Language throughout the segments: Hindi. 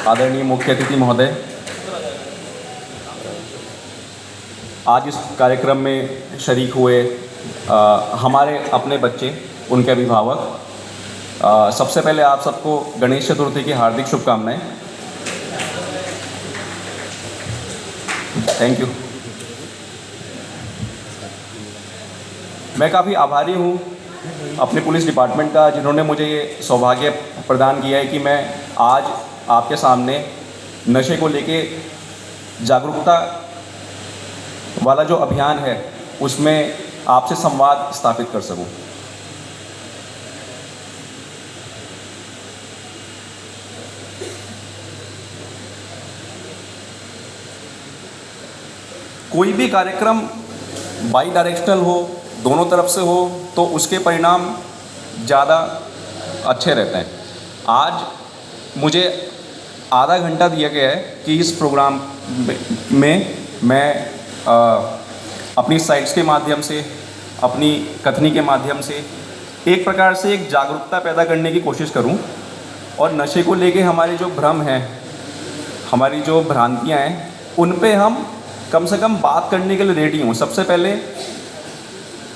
आदरणीय मुख्य अतिथि महोदय, आज इस कार्यक्रम में शरीक हुए हमारे अपने बच्चे, उनके अभिभावक, सबसे पहले आप सबको गणेश चतुर्थी की हार्दिक शुभकामनाएं। Thank you. मैं काफ़ी आभारी हूँ अपने पुलिस डिपार्टमेंट का, जिन्होंने मुझे ये सौभाग्य प्रदान किया है कि मैं आज आपके सामने नशे को लेके जागरूकता वाला जो अभियान है उसमें आपसे संवाद स्थापित कर सकूं। कोई भी कार्यक्रम बाई डायरेक्शनल हो, दोनों तरफ से हो, तो उसके परिणाम ज़्यादा अच्छे रहते हैं। आज मुझे आधा घंटा दिया गया है कि इस प्रोग्राम में मैं अपनी साइट्स के माध्यम से, अपनी कथनी के माध्यम से एक प्रकार से एक जागरूकता पैदा करने की कोशिश करूं और नशे को लेके हमारे जो भ्रम हैं, हमारी जो भ्रांतियां हैं, उन पे हम कम से कम बात करने के लिए रेडी हूँ। सबसे पहले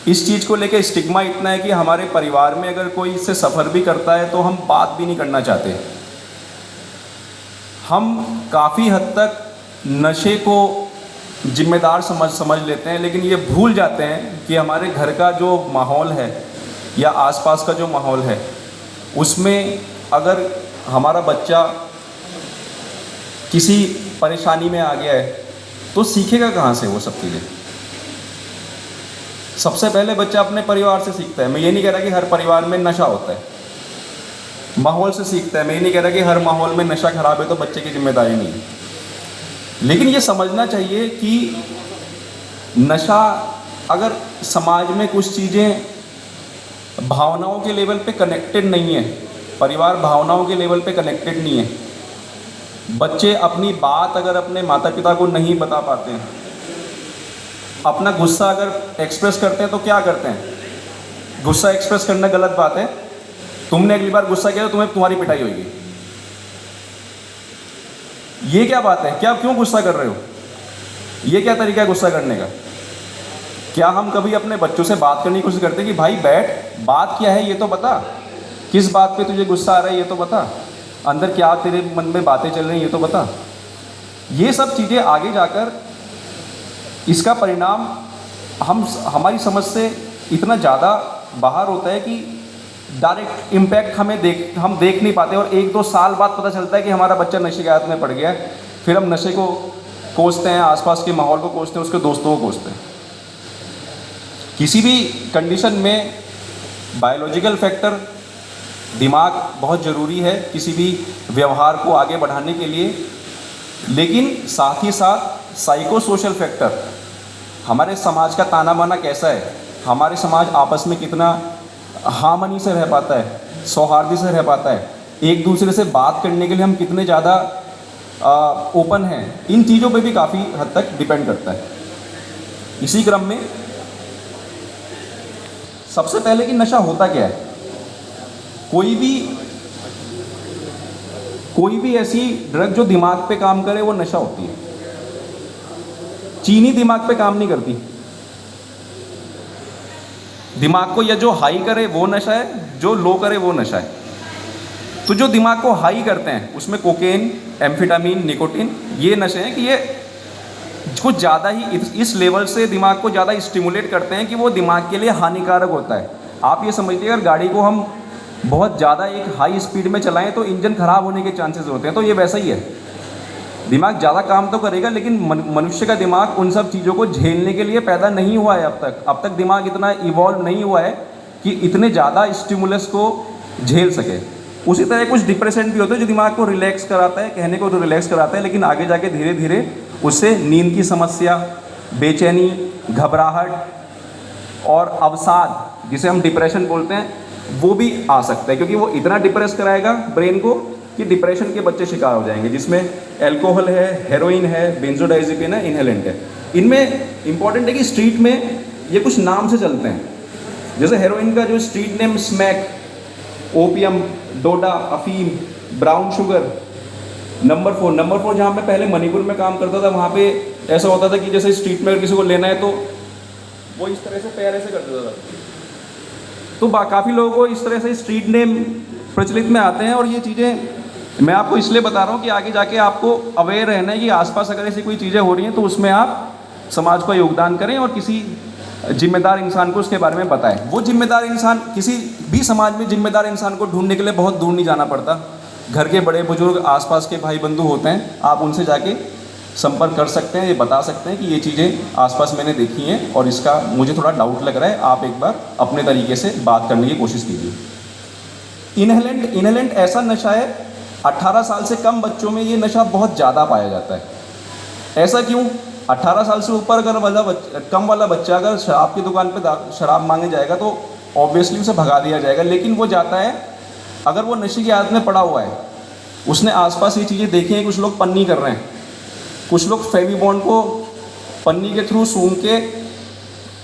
इस चीज़ को लेके स्टिग्मा इतना है कि हमारे परिवार में अगर कोई इससे सफ़र भी करता है तो हम बात भी नहीं करना चाहते। हम काफ़ी हद तक नशे को जिम्मेदार समझ लेते हैं, लेकिन ये भूल जाते हैं कि हमारे घर का जो माहौल है या आसपास का जो माहौल है, उसमें अगर हमारा बच्चा किसी परेशानी में आ गया है तो सीखेगा कहाँ से वो सब चीज़ें। सबसे पहले बच्चा अपने परिवार से सीखता है। मैं ये नहीं कह रहा कि हर परिवार में नशा होता है, माहौल से सीखता है। मैं ये नहीं कह रहा कि हर माहौल में नशा खराब है तो बच्चे की जिम्मेदारी नहीं है, लेकिन ये समझना चाहिए कि नशा अगर समाज में कुछ चीज़ें भावनाओं के लेवल पे कनेक्टेड नहीं है, परिवार भावनाओं के लेवल पे कनेक्टेड नहीं है, बच्चे अपनी बात अगर अपने माता पिता को नहीं बता पाते हैं, अपना गुस्सा अगर एक्सप्रेस करते हैं तो क्या करते हैं? गुस्सा एक्सप्रेस करना गलत बात है। तुमने अगली बार गुस्सा किया तो तुम्हारी पिटाई होगी। ये क्या बात है? क्यों गुस्सा कर रहे हो? ये क्या तरीका है गुस्सा करने का? क्या हम कभी अपने बच्चों से बात करने की कोशिश करते हैं कि भाई बैठ, बात क्या है ये तो बता, किस बात पे तुझे गुस्सा आ रहा है ये तो बता, अंदर क्या तेरे मन में बातें चल रही हैं ये तो बता। ये सब चीज़ें आगे जाकर इसका परिणाम हमारी समझ से इतना ज़्यादा बाहर होता है कि डायरेक्ट इम्पैक्ट हम देख नहीं पाते, और 1-2 साल बाद पता चलता है कि हमारा बच्चा नशे की आदत में पड़ गया है। फिर हम नशे को कोसते हैं, आसपास के माहौल को कोसते हैं, उसके दोस्तों को कोसते हैं। किसी भी कंडीशन में बायोलॉजिकल फैक्टर, दिमाग बहुत ज़रूरी है किसी भी व्यवहार को आगे बढ़ाने के लिए, लेकिन साथ ही साथ साइको सोशल फैक्टर, हमारे समाज का ताना बाना कैसा है, हमारे समाज आपस में कितना हार्मनी से रह पाता है, सौहार्द से रह पाता है, एक दूसरे से बात करने के लिए हम कितने ज़्यादा ओपन हैं, इन चीज़ों पे भी काफ़ी हद तक डिपेंड करता है। इसी क्रम में सबसे पहले कि नशा होता क्या है। कोई भी ऐसी ड्रग जो दिमाग पे काम करे वो नशा होती है। चीनी दिमाग पे काम नहीं करती। दिमाग को या जो हाई करे वो नशा है, जो लो करे वो नशा है। तो जो दिमाग को हाई करते हैं उसमें कोकेन, एम्फेटामिन, निकोटीन, ये नशे हैं कि ये कुछ ज़्यादा ही इस लेवल से दिमाग को ज़्यादा स्टिमुलेट करते हैं कि वो दिमाग के लिए हानिकारक होता है। आप ये समझिए, अगर गाड़ी को हम बहुत ज़्यादा एक हाई स्पीड में चलाएं तो इंजन ख़राब होने के चांसेस होते हैं। तो ये वैसा ही है, दिमाग ज़्यादा काम तो करेगा, लेकिन मनुष्य का दिमाग उन सब चीज़ों को झेलने के लिए पैदा नहीं हुआ है अब तक दिमाग इतना इवॉल्व नहीं हुआ है कि इतने ज़्यादा स्टिमुलस को झेल सके। उसी तरह कुछ डिप्रेसेंट भी होते हैं जो दिमाग को रिलैक्स कराता है, कहने को तो रिलैक्स कराता है, लेकिन आगे जाके धीरे धीरे उससे नींद की समस्या, बेचैनी, घबराहट और अवसाद, जिसे हम डिप्रेशन बोलते हैं, वो भी आ सकता है, क्योंकि वो इतना डिप्रेस कराएगा ब्रेन को कि डिप्रेशन के बच्चे शिकार हो जाएंगे, जिसमें अल्कोहल है, हेरोइन है, बेंजोडाइजेपिन है, इनहेलेंट है। इनमें इंपॉर्टेंट है कि स्ट्रीट में ये कुछ नाम से चलते हैं। जैसे हेरोइन का जो स्ट्रीट नेम स्मैक, ओपियम, डोडा, अफीम, ब्राउन शुगर, नंबर 4 जहाँ मैं पहले मणिपुर में काम करता था, वहाँ पे ऐसा होता था कि जैसे स्ट्रीट में अगर किसी को लेना है तो वो इस तरह से पैर ऐसे कर देता था। तो काफ़ी लोगों को इस तरह से स्ट्रीट नेम प्रचलित में आते हैं, और ये चीज़ें मैं आपको इसलिए बता रहा हूँ कि आगे जाके आपको अवेयर रहना है कि आसपास अगर ऐसी कोई चीज़ें हो रही हैं तो उसमें आप समाज को योगदान करें और किसी जिम्मेदार इंसान को उसके बारे में बताएं। वो जिम्मेदार इंसान, किसी भी समाज में जिम्मेदार इंसान को ढूंढने के लिए बहुत दूर नहीं जाना पड़ता। घर के बड़े बुजुर्ग, आसपास के भाई बंधु होते हैं, आप उनसे जाके संपर्क कर सकते हैं, ये बता सकते हैं कि ये चीज़ें आसपास मैंने देखी हैं और इसका मुझे थोड़ा डाउट लग रहा है, आप एक बार अपने तरीके से बात करने की कोशिश कीजिए। इनहेलेंट ऐसा नशा है, 18 साल से कम बच्चों में ये नशा बहुत ज़्यादा पाया जाता है। ऐसा क्यों? 18 साल से ऊपर अगर कम वाला बच्चा अगर शराब की दुकान पे शराब मांगे जाएगा तो ऑब्वियसली उसे भगा दिया जाएगा, लेकिन वो जाता है अगर वो नशे की आदत में पड़ा हुआ है, उसने आसपास ये चीज़ें देखी हैं, कुछ लोग पन्नी कर रहे हैं, कुछ लोग फेविबॉन्ड को पन्नी के थ्रू सूंघ के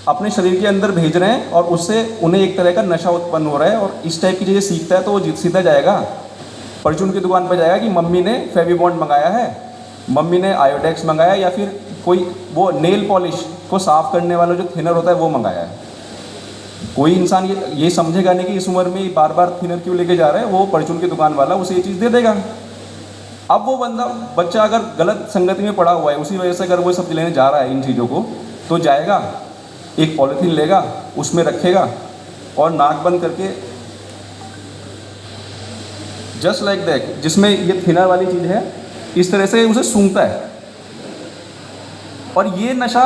अपने शरीर के अंदर भेज रहे हैं और उससे उन्हें एक तरह का नशा उत्पन्न हो रहा है, और इस टाइप की चीज़ें सीखता है तो वो सीधा जाएगा परचून की दुकान पर जाएगा कि मम्मी ने फेविबॉन्ड मंगाया है, मम्मी ने आयोडेक्स मंगाया, या फिर कोई वो नेल पॉलिश को साफ़ करने वाला जो थिनर होता है वो मंगाया है। कोई इंसान ये समझेगा नहीं कि इस उम्र में बार बार थिनर क्यों लेके जा रहा है, वो परचून की दुकान वाला उसे ये चीज़ दे देगा। अब वो बच्चा अगर गलत संगति में पड़ा हुआ है, उसी वजह से अगर वो सब लेने जा रहा है इन चीज़ों को, तो जाएगा, एक पॉलीथीन लेगा, उसमें रखेगा और नाक बंद करके जस्ट लाइक दैट, जिसमें ये थिनर वाली चीज़ है, इस तरह से उसे सूंघता है। और ये नशा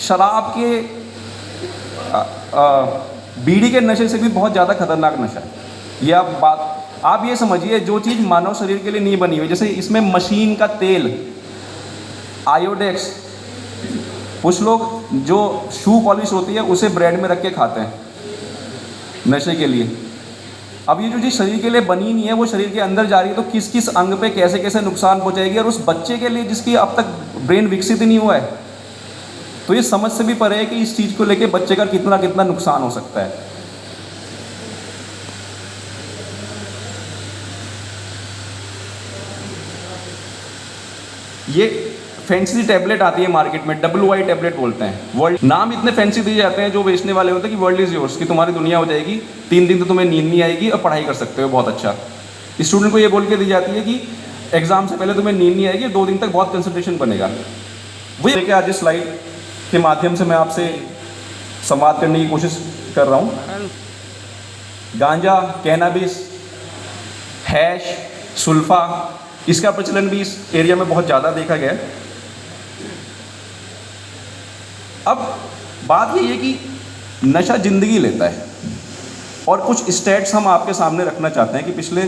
शराब के बीड़ी के नशे से भी बहुत ज़्यादा खतरनाक नशा है। ये आप ये समझिए, जो चीज़ मानव शरीर के लिए नहीं बनी हुई, जैसे इसमें मशीन का तेल, आयोडेक्स, कुछ लोग जो शू पॉलिश होती है उसे ब्रेड में रख के खाते हैं नशे के लिए। अब ये जो चीज़ शरीर के लिए बनी नहीं है वो शरीर के अंदर जा रही है, तो किस किस अंग पे कैसे कैसे नुकसान पहुंचाएगी, और उस बच्चे के लिए जिसकी अब तक ब्रेन विकसित ही नहीं हुआ है, तो ये समझ से भी परे है कि इस चीज़ को लेके बच्चे का कितना कितना नुकसान हो सकता है। ये फैंसी टैबलेट आती है मार्केट में, WY टैबलेट बोलते हैं। वर्ल्ड नाम इतने फैंसी दिए जाते हैं जो बेचने वाले होते हैं कि वर्ल्ड इज़ योर्स, कि तुम्हारी दुनिया हो जाएगी, 3 दिन तो तुम्हें नींद नहीं आएगी और पढ़ाई कर सकते हो बहुत अच्छा। स्टूडेंट को ये बोल के दी जाती है कि एग्जाम से पहले तुम्हें नींद नहीं आएगी, 2 दिन तक बहुत कंसंट्रेशन बनेगा। वही देखिए, आज इस स्लाइड के माध्यम से मैं आपसे संवाद करने की कोशिश कर रहा हूँ। गांजा, कैनाबिस, हैश, सुल्फा, इसका प्रचलन भी इस एरिया में बहुत ज़्यादा देखा गया है। अब बात ये है कि नशा जिंदगी लेता है, और कुछ स्टैट्स हम आपके सामने रखना चाहते हैं कि पिछले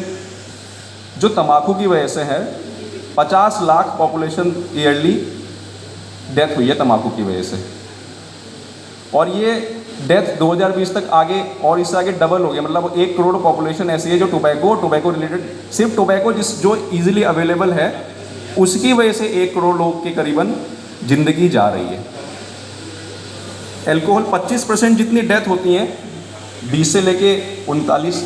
जो तंबाकू की वजह से है, 50 लाख पॉपुलेशन ईयरली डेथ हुई है तंबाकू की वजह से, और ये डेथ 2020 तक आगे और इससे आगे डबल हो गया। मतलब 1 करोड़ पॉपुलेशन ऐसी है जो टोबैको रिलेटेड, सिर्फ टोबैको जो इजीली अवेलेबल है उसकी वजह से 1 करोड़ लोग के करीबन ज़िंदगी जा रही है। एल्कोहल 25% जितनी डेथ होती हैं 20 से लेके 39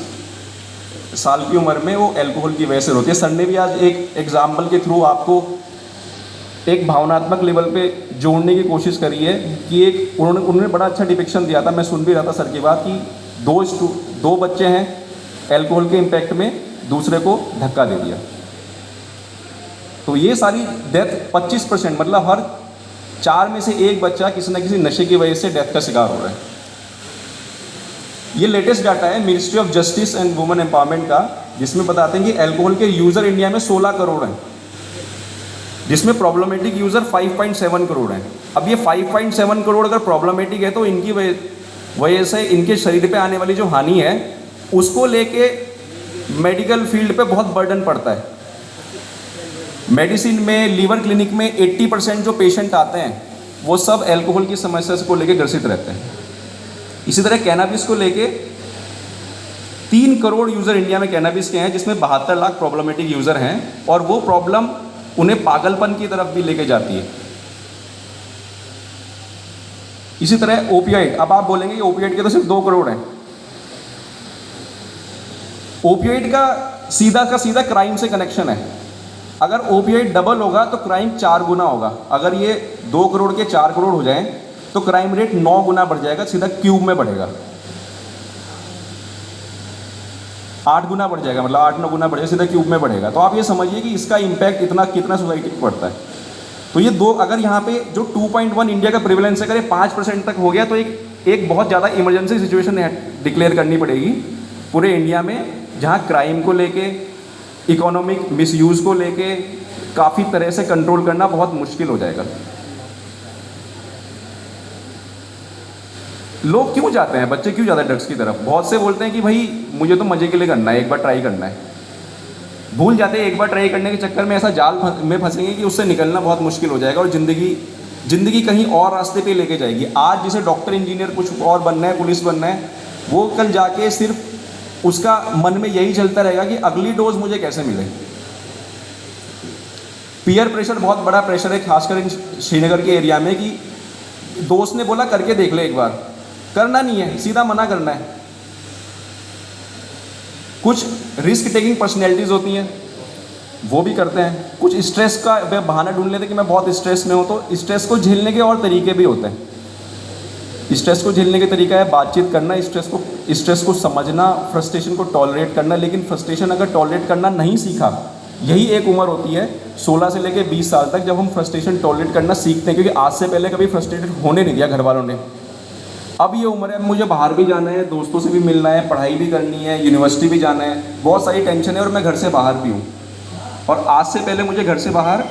साल की उम्र में, वो एल्कोहल की वजह से होती है। सर ने भी आज एक एग्जाम्पल के थ्रू आपको एक भावनात्मक लेवल पे जोड़ने की कोशिश करी है कि उन्होंने बड़ा अच्छा डिपिक्शन दिया था, मैं सुन भी रहा था सर की बात, कि 2 बच्चे हैं, एल्कोहल के इम्पैक्ट में दूसरे को धक्का दे दिया। तो ये सारी डेथ 25%, मतलब हर 4 में से 1 बच्चा किसी न किसी नशे की वजह से डेथ का शिकार हो रहा है। ये लेटेस्ट डाटा है ministry of justice and women empowerment का, जिसमें बताते हैं कि एल्कोहल के यूज़र इंडिया में 16 करोड़ हैं, जिसमें प्रॉब्लमेटिक यूज़र 5.7 करोड़ हैं। अब ये 5.7 करोड़ अगर प्रॉब्लमेटिक है तो इनकी वजह से इनके शरीर पे आने वाली जो हानि है उसको लेके मेडिकल फील्ड पे बहुत बर्डन पड़ता है। मेडिसिन में, लीवर क्लिनिक में 80% जो पेशेंट आते हैं वो सब एल्कोहल की समस्या को लेके ग्रसित रहते हैं। इसी तरह कैनाबिस को लेके 3 करोड़ यूज़र इंडिया में कैनाबिस के हैं, जिसमें 72 लाख प्रॉब्लमेटिक यूज़र हैं, और वो प्रॉब्लम उन्हें पागलपन की तरफ भी लेके जाती है। इसी तरह ओपियाइड, अब आप बोलेंगे कि ओपियाइड के तो सिर्फ 2 करोड़ हैं। ओपियाइड का सीधा क्राइम से कनेक्शन है। अगर ओपियाइड डबल होगा तो क्राइम 4 गुना होगा। अगर ये 2 करोड़ के 4 करोड़ हो जाएं तो क्राइम रेट 9 गुना बढ़ जाएगा, सीधा क्यूब में बढ़ेगा। 8 गुना बढ़ जाएगा, मतलब 8-9 गुना बढ़ेगा, सीधा क्यूब में बढ़ेगा। तो आप ये समझिए कि इसका इम्पैक्ट इतना कितना सोसाइटी पर पड़ता है। तो ये दो, अगर यहाँ पे जो 2.1 इंडिया का प्रिवेलेंस है, अगर 5% तक हो गया तो एक बहुत ज़्यादा इमरजेंसी सिचुएशन डिक्लेयर करनी पड़ेगी पूरे इंडिया में, जहाँ क्राइम को लेके, इकोनॉमिक मिसयूज़ को लेके काफ़ी तरह से कंट्रोल करना बहुत मुश्किल हो जाएगा। लोग क्यों जाते हैं, बच्चे क्यों जाते हैं ड्रग्स की तरफ? बहुत से बोलते हैं कि भाई मुझे तो मज़े के लिए करना है, एक बार ट्राई करना है। भूल जाते हैं एक बार ट्राई करने के चक्कर में ऐसा जाल में फंसेंगे कि उससे निकलना बहुत मुश्किल हो जाएगा और ज़िंदगी कहीं और रास्ते पे लेके जाएगी। आज जिसे डॉक्टर, इंजीनियर, कुछ और बनना है, पुलिस बनना है, वो कल जाके सिर्फ उसका मन में यही चलता रहेगा कि अगली डोज मुझे कैसे मिले। पीयर प्रेशर बहुत बड़ा प्रेशर है, खासकर इन श्रीनगर के एरिया में, कि दोस्त ने बोला करके देख ले एक बार, करना नहीं है, सीधा मना करना है। कुछ रिस्क टेकिंग पर्सनैलिटीज़ होती हैं, वो भी करते हैं। कुछ स्ट्रेस का बहाना ढूंढ लेते हैं कि मैं बहुत स्ट्रेस में हूँ, तो स्ट्रेस को झेलने के और तरीके भी होते हैं। स्ट्रेस को झेलने के तरीका है बातचीत करना, स्ट्रेस को समझना, फ्रस्ट्रेशन को टॉलरेट करना। लेकिन फ्रस्ट्रेशन अगर टॉलरेट करना नहीं सीखा, यही एक उम्र होती है 16 से लेकर 20 साल तक, जब हम फ्रस्ट्रेशन टॉलरेट करना सीखते हैं, क्योंकि आज से पहले कभी फ्रस्ट्रेटेड होने नहीं दिया घर वालों ने। अब ये उम्र है, मुझे बाहर भी जाना है, दोस्तों से भी मिलना है, पढ़ाई भी करनी है, यूनिवर्सिटी भी जाना है, बहुत सारी टेंशन है और मैं घर से बाहर भी हूँ। और आज से पहले मुझे घर से बाहर